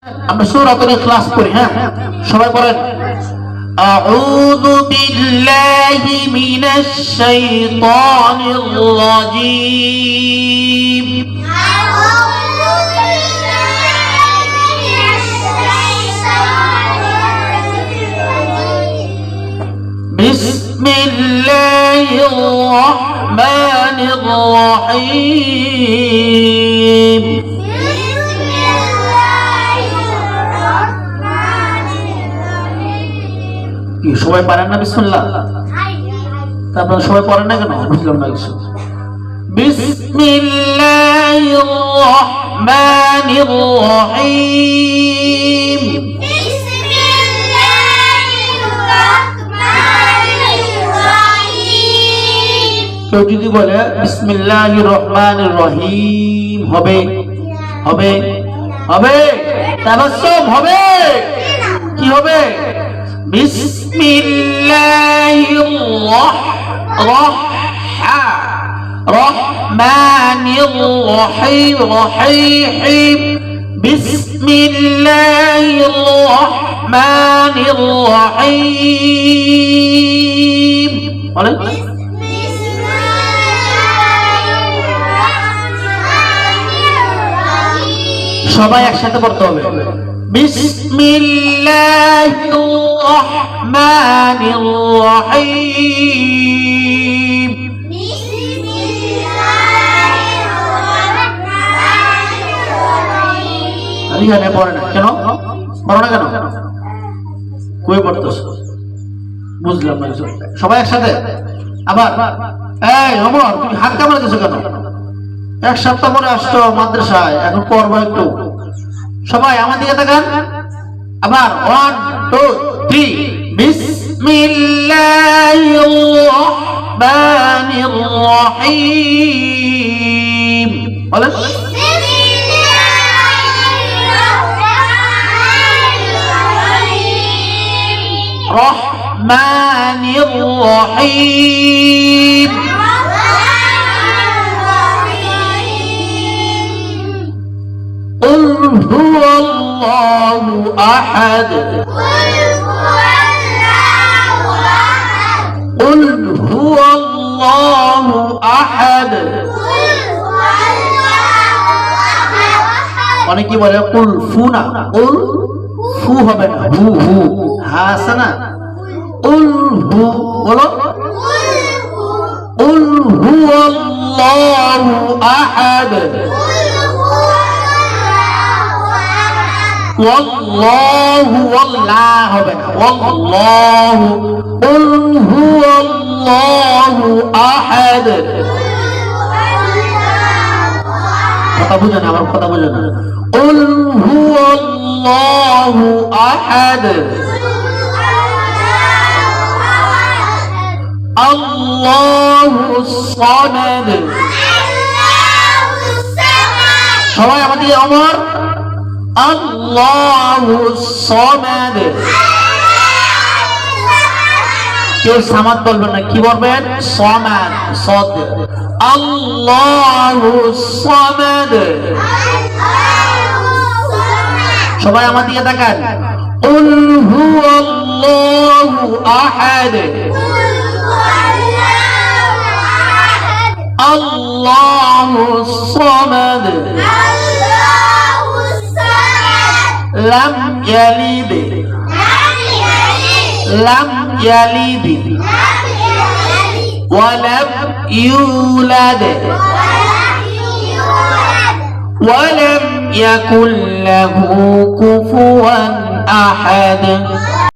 আমরা সূরাতুল ইখলাস পড়ি, হ্যাঁ সবাই পড়েন। আউযু বিল্লাহি মিনাশ শাইতানির রাজীম। বিসমিল্লাহির রাহমানির রাহিম। সবাই পারেন না বিসমিল্লাহ? তারপর সবাই পড়েন না কেন? বুঝলাম না কিছু। বিসমিল্লাহির রাহমানির রাহিম। কেউ যদি বলে বিসমিল্লাহির রহমানির রহিম হবে হবে হবে তাবাসসুম হবে, কি হবে? বিসমিল্লাহির রহমানির রহিম। বিসমিল্লাহির রহমানির রহিম। বলেন সবাই একসাথে পড়তে হবে। বিসমিল্লাহির রহমানির রহিম। এখানে পড়ে না কেন? পড়ো না কেন? কই পড়তেছ? বুঝলাম না। সবাই একসাথে আবার। এই ওমর, তুমি হাত কামড়ে দিছো কেন? এক সপ্তাহ পরে আসছো মাদ্রাসায়, এখন পড়বো একটু। সবাই আমার দিকে তাকান। আবার 1 2 3। বিসমিল্লাহির রহমানির রহিম। বলেন রহমানির রহিম। قل هو الله أحد قل هو الله أحد। অনেকে বলে কুল ফু না, কুল ফু হবে না, হু হু হা আছে না। কুল হু বলো। কুল হুয়াল্লাহু আহাদ। ওয়াল্লাহু ওয়াল্লাহ হবে না, ওয়াল্লাহু। কুল হুয়াল্লাহু আহাদ। কথা বুঝে না, আমার কথা বুঝে না। কুল হুয়াল্লাহু আহাদ। আল্লাহুস সামাদ। সবাই আমাদের আমার আল্লাহুস সামাদ। কেউ সামাদ বলবেন না, কি বলবেন? সামাদ, সাদ। আল্লাহুস সামাদ। সবাই আমার দিকে তাকান। কুল হুয়াল্লাহু আহাদ। আল্লাহুস সামাদ। লাম ইয়ালিদ। লাম ইয়ালিদ। ওয়ালাম ইউলাদ। ওয়ালাম ইয়াকুল লাহু কুফুয়ান আহাদ।